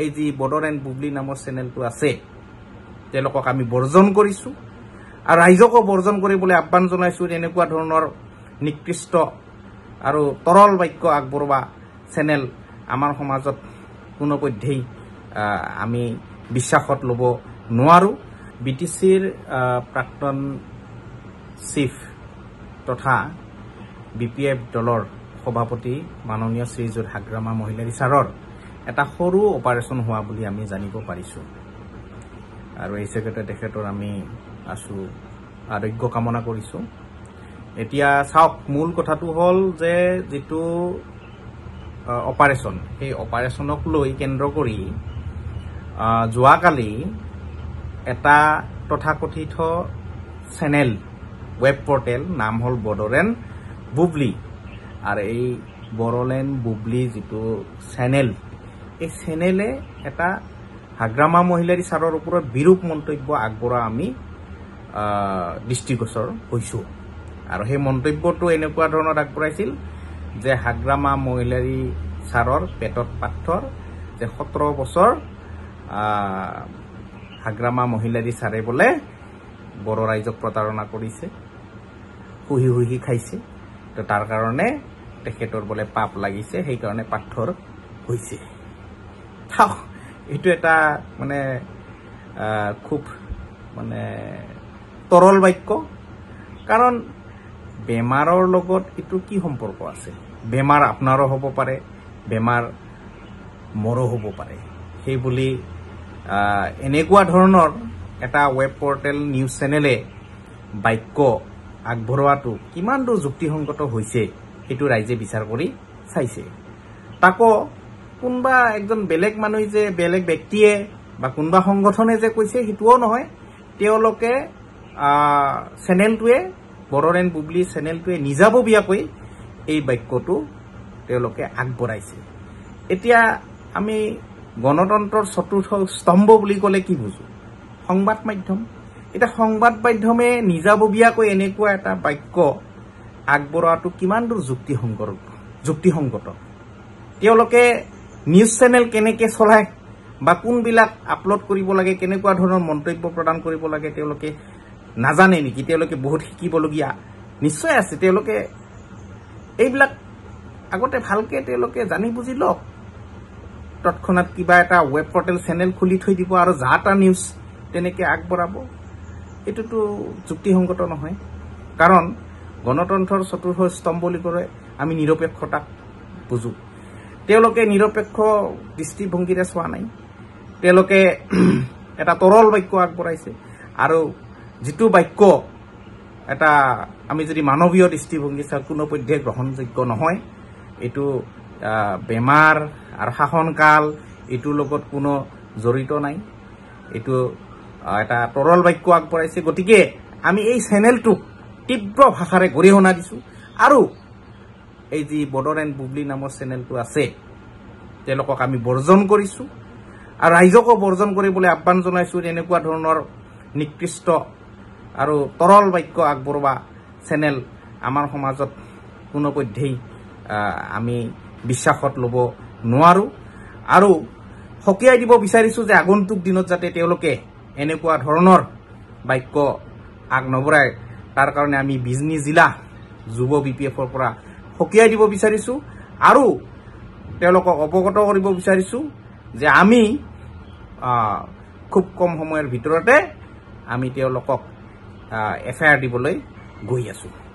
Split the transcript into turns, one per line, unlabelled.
এই যি বড়োলেণ্ড বুবলি নামৰ চেনেলটো আছে তেওঁলোকক আমি বৰ্জন কৰিছো আৰু ৰাইজকো বৰ্জন কৰিবলৈ আহ্বান জনাইছো এনেকুৱা ধৰণৰ নিকৃষ্ট আৰু তৰল বাক্য আগবঢ়োৱা চেনেল আমাৰ সমাজত কোনোপধ্যেই আমি বিশ্বাসত ল'ব নোৱাৰো বিটিচিৰ প্ৰাক্তন চিফ তথা বিপিএফ দলৰ সভাপতি মাননীয় শ্ৰীযুত হাগ্ৰামা মহিলাৰী ছাৰৰ এটা সৰু অপাৰেশ্যন হোৱা বুলি আমি জানিব পাৰিছো আৰু এই চেগতে তেখেতৰ আমি আছো আৰোগ্য কামনা কৰিছো এতিয়া চাওক মূল কথাটো হল যে যেটো অপাৰেশ্যন এই অপাৰেশ্যনক লৈ কেন্দ্ৰ কৰি যোৱাকালি এটা তথাকথিত চেনেল ৱেব পৰ্টেল নাম হল বড়োলেণ্ড বুবলি আৰু এই বড়োলেণ্ড বুবলি যেটো চেনেল এই চেনেলে এটা হাগ্ৰামা মহিলাৰী ছাৰৰ ওপৰত বিৰূপ মন্তব্য আগবঢ়া আমি দৃষ্টিগোচৰ হৈছো আৰু সেই মন্তব্যটো এনেকুৱা ধৰণৰ আগবঢ়াইছিল যে হাগ্ৰামা মহিলাৰী ছাৰৰ পেটত পাথৰ যে 17 বছৰ হাগ্ৰামা মহিলাৰী ছাৰে বোলে বড় ৰাইজক প্ৰতাৰণা কৰিছে হুহি হুহি খাইছে তো তাৰ কাৰণে তেখেতৰ বোলে পাপ লাগিছে সেই কাৰণে পাথৰ হৈছে এইটো এটা মানে খুব মানে তৰল বাক্য কাৰণ বেমাৰৰ লগত এটো কি সম্পৰ্ক আছে বেমাৰ আপোনাৰো হ'ব পাৰে বেমাৰ মৰো হ'ব পাৰে সেই বুলি এনেকুৱা ধৰণৰ এটা ৱেব পৰ্টেল নিউজ চেনেলে বাক্য আগবঢ়োৱাটো কিমান দূৰ যুক্তিসংগত হৈছে এটো ৰাইজে বিচাৰ কৰি চাইছে তাকো কোনবা একজন বেলেগ মানুহ যে বেলেগ ব্যক্তিয়ে বা কোনবা সংগঠনে যে কৈছে হিতুও নহয় তেওঁলোকে চেনেলটোৱে বড়োলেণ্ড বুবলি চেনেলটোৱে নিজাববীয়াকৈ এই বাক্যটো তেওঁলোকে আগবঢ়াইছে এতিয়া আমি গণতন্ত্ৰৰ চতুৰ্থ স্তম্ভ বুলি ক'লে কি বুজো সংবাদ মাধ্যম এটা সংবাদ মাধ্যমে নিজাববীয়াকৈ এনেকুৱা এটা বাক্য আগবঢ়াটো কিমান দূৰ যুক্তিসংগত তেওঁলোকে নিউজ চেনেল কেনেকে চলায় বা কোনবিলাক আপলোড কৰিব লাগে কেনেকুৱা ধৰণৰ মন্তব্য প্ৰদান কৰিব লাগে তেওঁলোকে নাজানে নেকি তেওঁলোকে বহুত শিকিবলগীয়া নিশ্চয় আছে তেওঁলোকে এইবিলাক আগতে ভালকে তেওঁলোকে জানি বুজি লওক তৎক্ষণাত কিবা এটা ৱেব পৰ্টেল চেনেল খুলি থৈ দিব আৰু যাটা নিউজ তেনেকে আগবঢ়াব এটোটো যুক্তিসংগত নহয় কাৰণ গণতন্ত্ৰৰ চতুৰ্থ স্তম্ভ বুলি ক'লে আমি নিৰপেক্ষতাক বুজো তেওঁলোকে নিৰপেক্ষ দৃষ্টিভংগীৰে চোৱা নাই তেওঁলোকে এটা তৰল বাক্য আগবঢ়াইছে আৰু যেটো বাক্য এটা আমি যদি মানৱীয় দৃষ্টিভংগী চাও কোনোপধ্যে গ্ৰহণযোগ্য নহয় এটো বেমাৰ আৰু শাসনকাল এটোৰ লগত কোনো জড়িত নাই এটো এটা তৰল বাক্য আগবঢ়াইছে গতিকে আমি এই চেনেলটোক তীব্ৰ ভাষাৰে গৰিহণা দিছো আৰু এই যি বড়োলেণ্ড বুবলি নামৰ চেনেলটো আছে তেওঁলোকক আমি বৰ্জন কৰিছো আৰু ৰাইজকো বৰ্জন কৰিবলৈ আহ্বান জনাইছো এনেকুৱা ধৰণৰ নিকৃষ্ট আৰু তৰল বাক্য আগবঢ়োৱা চেনেল আমাৰ সমাজত কোনোপধ্যেই আমি বিশ্বাসত ল'ব নোৱাৰো আৰু হকিয়াই দিব বিচাৰিছো যে আগন্তুক দিনত যাতে তেওঁলোকে এনেকুৱা ধৰণৰ বাক্য আগ নবঢ়ায় তাৰ কাৰণে আমি বিজনী জিলা যুৱ বিপিএফৰ পৰা হকিয়াই দিব বিচাৰিছো আৰু তেওঁলোকক অৱগত কৰিব বিচাৰিছো যে আমি খুব কম সময়ৰ ভিতৰতে আমি তেওঁলোকক এফআইআৰ দিবলৈ গৈ আছো